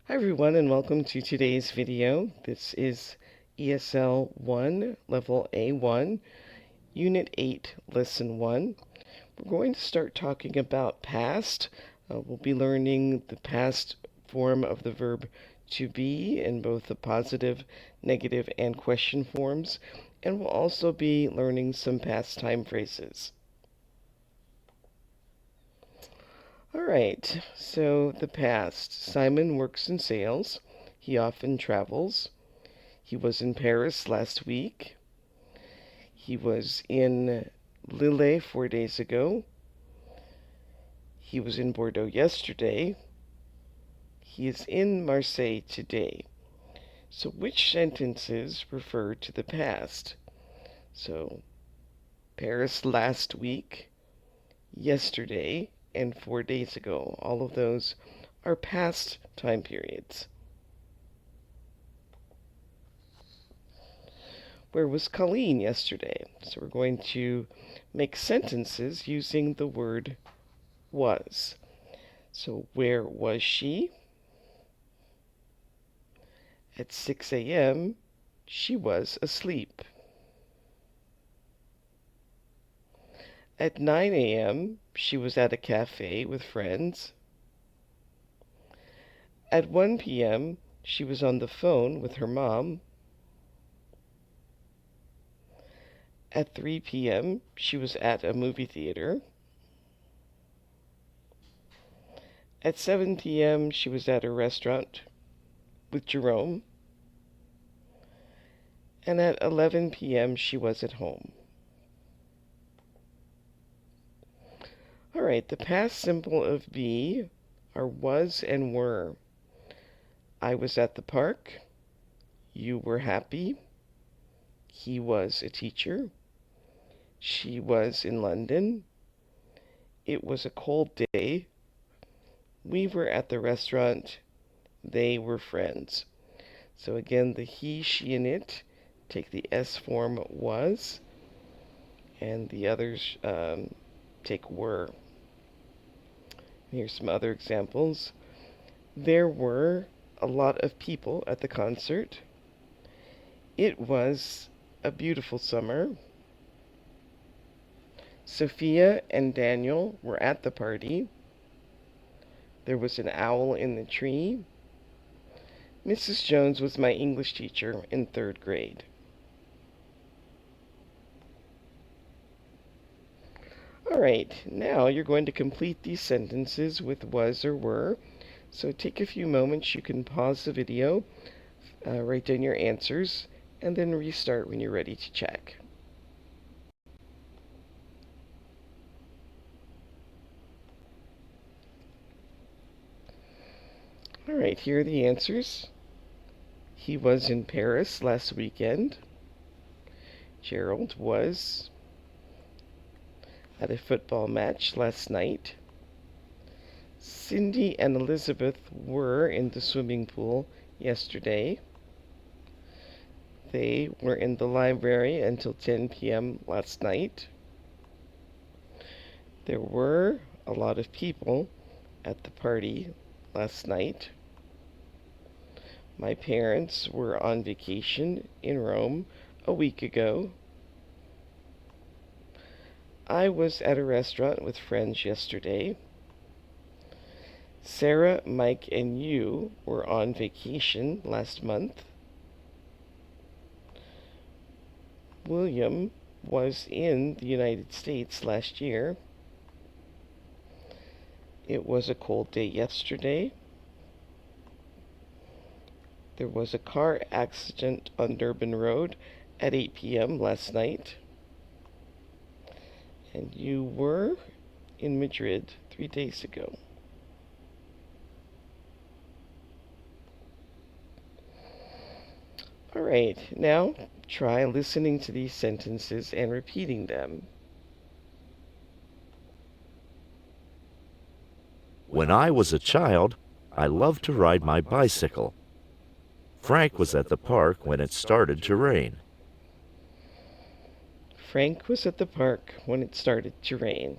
Hi everyone and welcome to today's video. This is ESL 1, Level A1, Unit 8, Lesson 1. We're going to start talking about past. We'll be learning the past form of the verb to be in both the positive, negative, and question forms. And we'll also be learning some past time phrases. All right, so the past. Simon works in sales. He often travels. He was in Paris last week. He was in Lille 4 days ago. He was in Bordeaux yesterday. He is in Marseille today. So which sentences refer to the past? So Paris last week, yesterday, and 4 days ago. All of those are past time periods. Where was Colleen yesterday? So we're going to make sentences using the word was. So where was she? At 6 a.m., she was asleep. At 9 a.m., she was at a cafe with friends. At 1 p.m., she was on the phone with her mom. At 3 p.m., she was at a movie theater. At 7 p.m., she was at a restaurant with Jerome. And at 11 p.m., she was at home. All right, the past simple of be are was and were. I was at the park. You were happy. He was a teacher. She was in London. It was a cold day. We were at the restaurant. They were friends. So again, the he, she, and it take the S form was, and the others take were. Here's some other examples. There were a lot of people at the concert. It was a beautiful summer. Sophia and Daniel were at the party. There was an owl in the tree. Mrs. Jones was my English teacher in 3rd grade. All right, now you're going to complete these sentences with was or were. So take a few moments. You can pause the video, write down your answers, and then restart when you're ready to check. All right, here are the answers. He was in Paris last weekend. Gerald was at a football match last night. Cindy and Elizabeth were in the swimming pool yesterday. They were in the library until 10 p.m. last night. There were a lot of people at the party last night. My parents were on vacation in Rome a week ago. I was at a restaurant with friends yesterday. Sarah, Mike, and you were on vacation last month. William was in the United States last year. It was a cold day yesterday. There was a car accident on Durban Road at 8 p.m. last night. And you were in Madrid 3 days ago. All right, now try listening to these sentences and repeating them. When I was a child, I loved to ride my bicycle. Frank was at the park when it started to rain. Frank was at the park when it started to rain.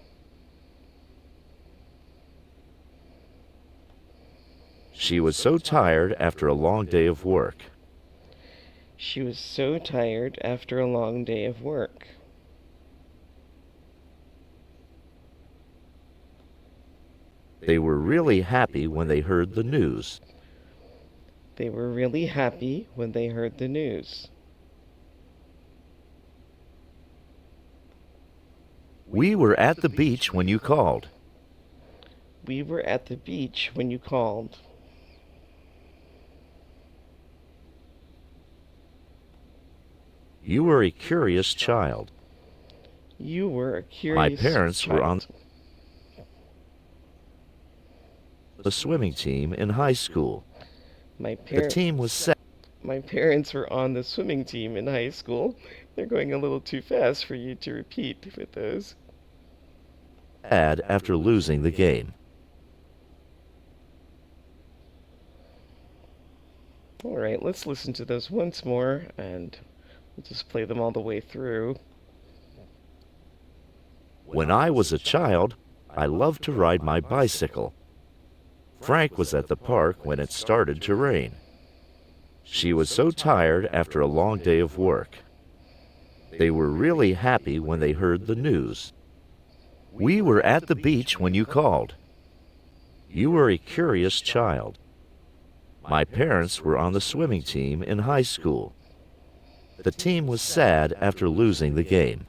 She was so tired after a long day of work. She was so tired after a long day of work. They were really happy when they heard the news. They were really happy when they heard the news. We were at the beach when you called. We were at the beach when you called. You were a curious child. You were a My curious parents were on child. the swimming team in high school. My The par- team was sad my parents were on the swimming team in high school. They're going a little too fast for you to repeat with those. after losing the game. All right, let's listen to those once more, and we'll just play them all the way through. When I was a child, I loved to ride my bicycle. Frank was at the park when it started to rain. She was so tired after a long day of work. They were really happy when they heard the news. We were at the beach when you called. You were a curious child. My parents were on the swimming team in high school. The team was sad after losing the game.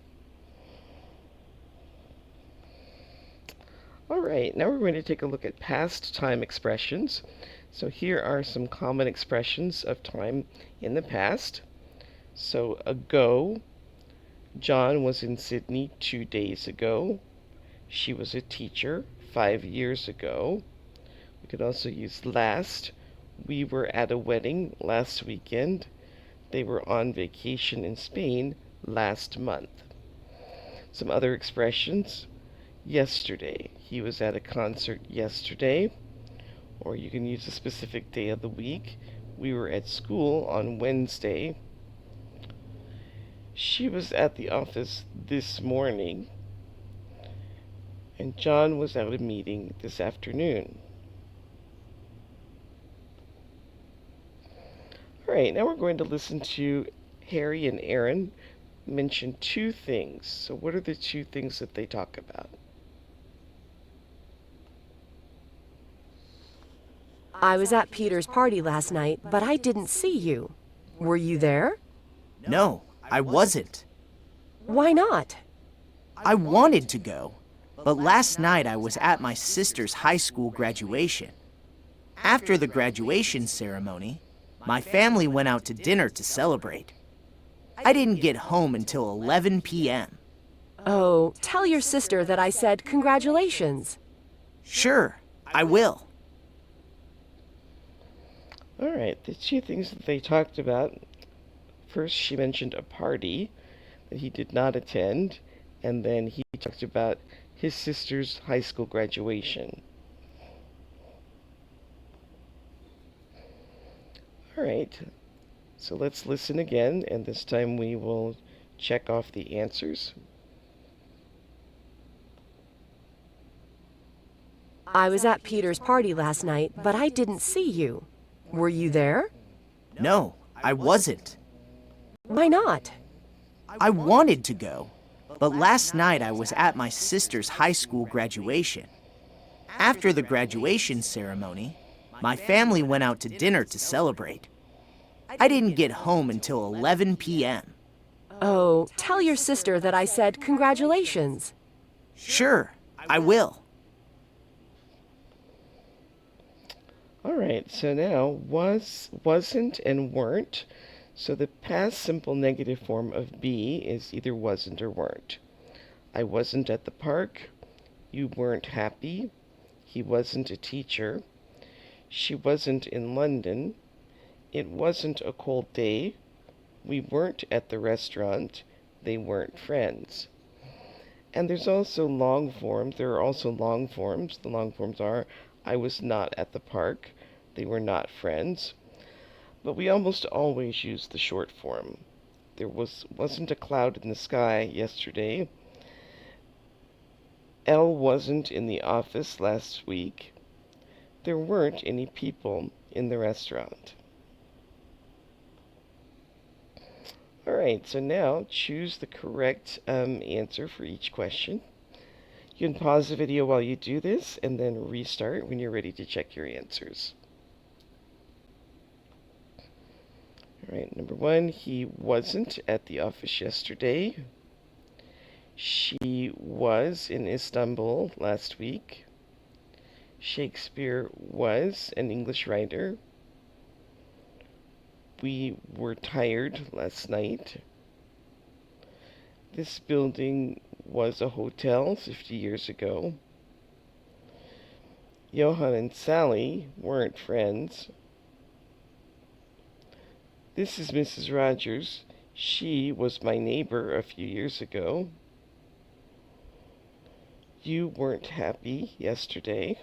All right, now we're going to take a look at past time expressions. So here are some common expressions of time in the past. So ago, John was in Sydney 2 days ago. She was a teacher 5 years ago. We could also use last. We were at a wedding last weekend. They were on vacation in Spain last month. Some other expressions. Yesterday. He was at a concert yesterday. Or you can use a specific day of the week. We were at school on Wednesday. She was at the office this morning. And John was at a meeting this afternoon. All right, now we're going to listen to Harry and Aaron mention two things. So what are the two things that they talk about? I was at Peter's party last night, but I didn't see you. Were you there? No, I wasn't. Why not? I wanted to go, but last night I was at my sister's high school graduation. After the graduation ceremony, my family went out to dinner to celebrate. I didn't get home until 11 p.m. Oh, tell your sister that I said congratulations. Sure, I will. All right, the two things that they talked about. First, she mentioned a party that he did not attend, and then he talked about his sister's high school graduation. All right, so let's listen again, and this time we will check off the answers. I was at Peter's party last night, but I didn't see you. Were you there? No, I wasn't. Why not? I wanted to go, but last night I was at my sister's high school graduation. After the graduation ceremony, my family went out to dinner to celebrate. I didn't get home until 11 p.m. Oh, tell your sister that I said congratulations. Sure, I will. All right, so now was, wasn't, and weren't. So the past simple negative form of be is either wasn't or weren't. I wasn't at the park. You weren't happy. He wasn't a teacher. She wasn't in London. It wasn't a cold day. We weren't at the restaurant. They weren't friends. And there's also long forms. There are also long forms. The long forms are I was not at the park. They were not friends. But we almost always use the short form. There wasn't a cloud in the sky yesterday. Elle wasn't in the office last week. There weren't any people in the restaurant. Alright, so now choose the correct answer for each question. You can pause the video while you do this and then restart when you're ready to check your answers. Alright, number 1, he wasn't at the office yesterday. She was in Istanbul last week. Shakespeare was an English writer. We were tired last night. This building was a hotel 50 years ago. Johann and Sally weren't friends. This is Mrs. Rogers. She was my neighbor a few years ago. You weren't happy yesterday.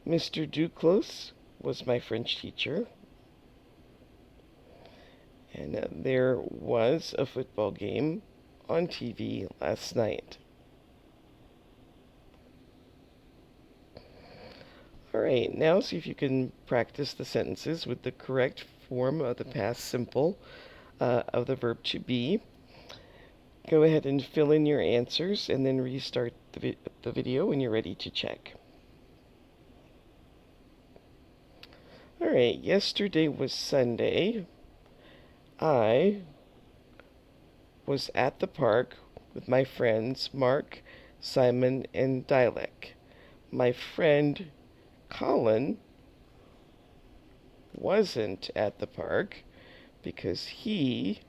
Mr. Duclos was my French teacher. And there was a football game on TV last night. Alright, now see if you can practice the sentences with the correct form of the past simple of the verb to be. Go ahead and fill in your answers and then restart the video when you're ready to check. Alright, yesterday was Sunday. I was at the park with my friends Mark, Simon, and Dilek. My friend Colin wasn't at the park because he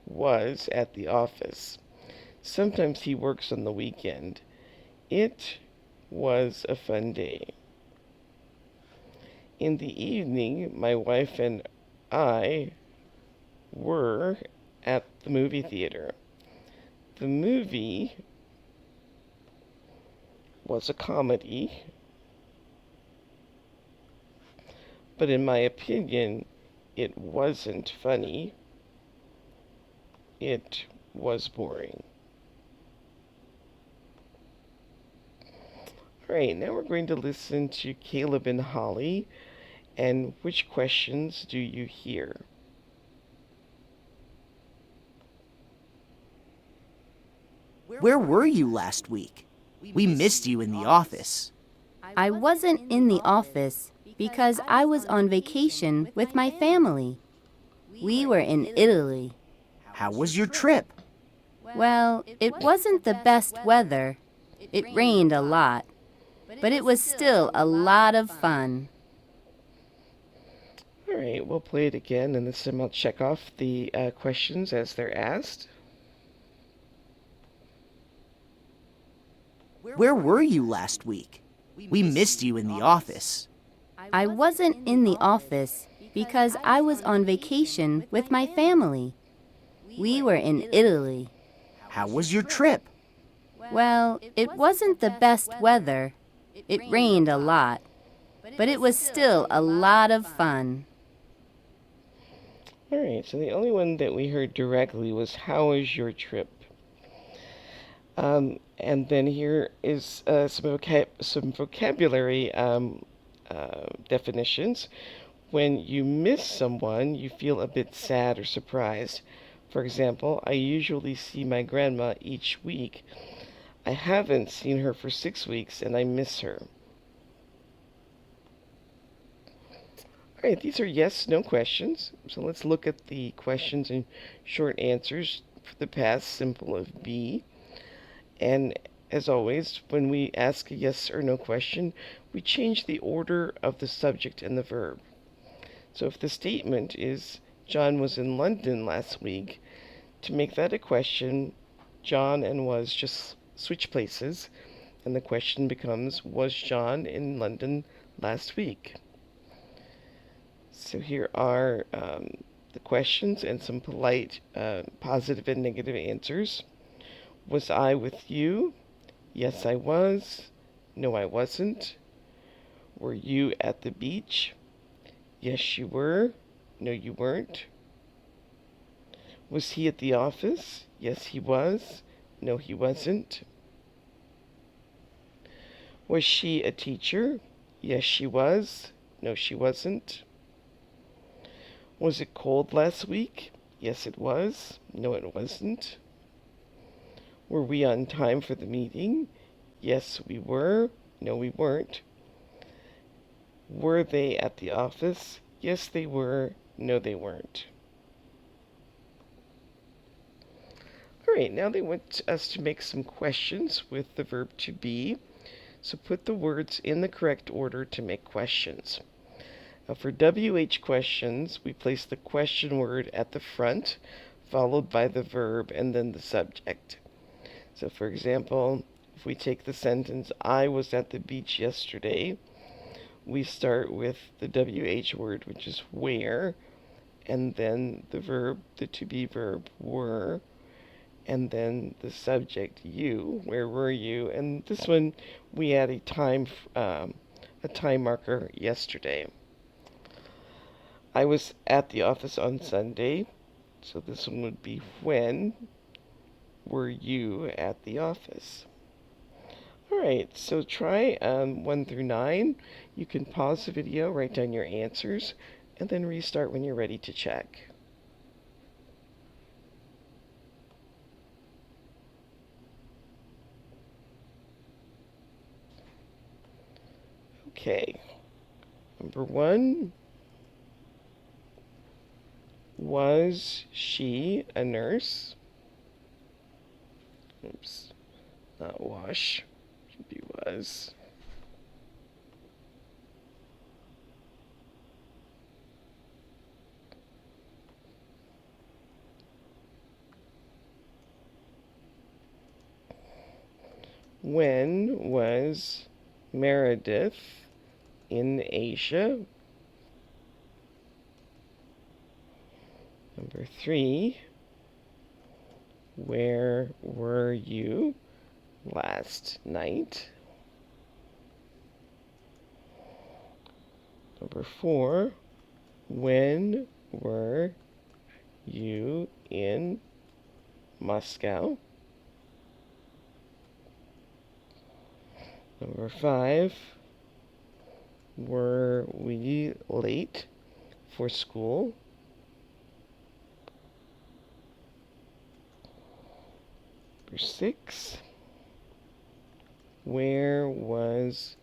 was at the office. Sometimes he works on the weekend. It was a fun day. In the evening, my wife and I were at the movie theater. The movie was a comedy, but in my opinion, it wasn't funny. It was boring. Alright, now we're going to listen to Caleb and Holly. And which questions do you hear? Where were you last week? We missed you in the office. I wasn't in the office because I was on vacation with my family. We were in Italy. How was your trip? Well, it wasn't the best weather. It rained a lot, but it was still a lot of fun. Alright, we'll play it again, and this time I'll check off the questions as they're asked. Where were you last week? We missed you in the office. I wasn't in the office because I was on vacation with my family. We were in Italy. How was your trip? Well, it wasn't the best weather. It rained a lot, but it was still a lot of fun. Alright, so the only one that we heard directly was, how was your trip? And then here is some vocabulary definitions. When you miss someone, you feel a bit sad or surprised. For example, I usually see my grandma each week. I haven't seen her for 6 weeks and I miss her. Alright, these are yes/no questions. So let's look at the questions and short answers for the past simple of be. And as always, when we ask a yes or no question, we change the order of the subject and the verb. So if the statement is, John was in London last week, to make that a question, John and was just switch places, and the question becomes, was John in London last week? So here are the questions and some polite positive and negative answers. Was I with you? Yes, I was. No, I wasn't. Were you at the beach? Yes, you were. No, you weren't. Was he at the office? Yes, he was. No, he wasn't. Was she a teacher? Yes, she was. No, she wasn't. Was it cold last week? Yes, it was. No, it wasn't. Were we on time for the meeting? Yes, we were. No, we weren't. Were they at the office? Yes, they were. No, they weren't. All right, now they want us to make some questions with the verb to be. So put the words in the correct order to make questions. Now for WH questions, we place the question word at the front, followed by the verb and then the subject. So for example, if we take the sentence, I was at the beach yesterday, we start with the WH word, which is where, and then the verb, the to be verb, were, and then the subject, you, where were you? And this one, we add a time marker, yesterday. I was at the office on Sunday, so this one would be when were you at the office? All right, so try 1 through 9. You can pause the video, write down your answers, and then restart when you're ready to check. Okay, number 1, was she a nurse? Oops, not wash, should be was. When was Meredith in Asia? Number 3, where were you last night? Number 4, when were you in Moscow? Number 5, were we late for school? Number 6, where was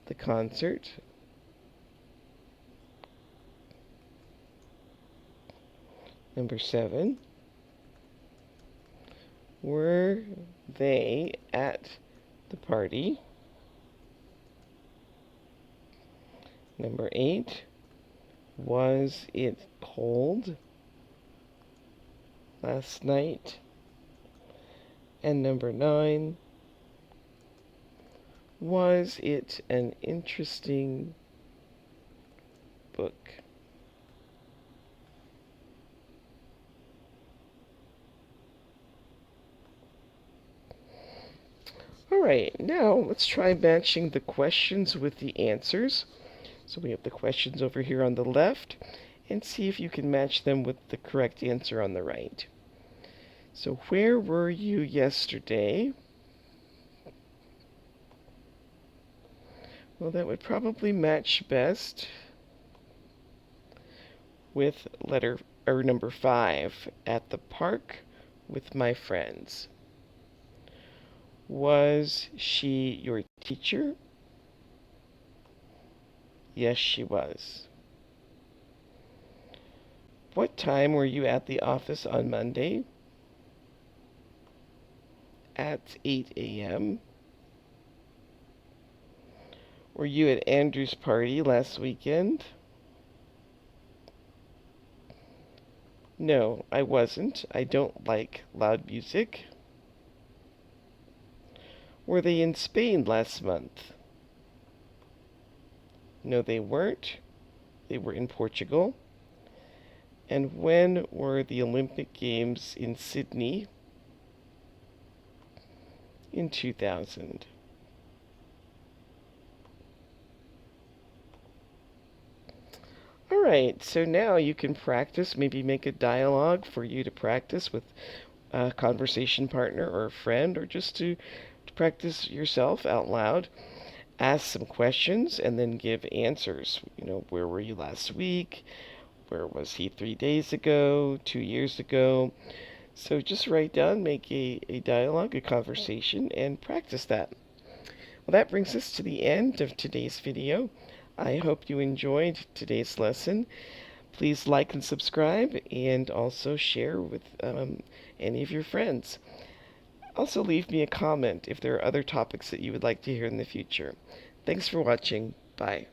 the concert? Number 7, were they at the party? Number 8, was it cold last night? And number 9, was it an interesting book? Alright, now let's try matching the questions with the answers. So we have the questions over here on the left, and see if you can match them with the correct answer on the right. So where were you yesterday? Well, that would probably match best with number 5, at the park with my friends. Was she your teacher? Yes, she was. What time were you at the office on Monday? At 8 a.m. Were you at Andrew's party last weekend? No, I wasn't. I don't like loud music. Were they in Spain last month? No, they weren't. They were in Portugal. And when were the Olympic Games in Sydney? In 2000. Alright, so now you can practice, maybe make a dialogue for you to practice with a conversation partner or a friend, or just to practice yourself out loud. ask some questions and then give answers. Where were you last week? Where was he 3 days ago, 2 years ago? So just write down, make a dialogue, a conversation, and practice that. Well, that brings us to the end of today's video. I hope you enjoyed today's lesson. Please like and subscribe, and also share with any of your friends. Also, leave me a comment if there are other topics that you would like to hear in the future. Thanks for watching. Bye.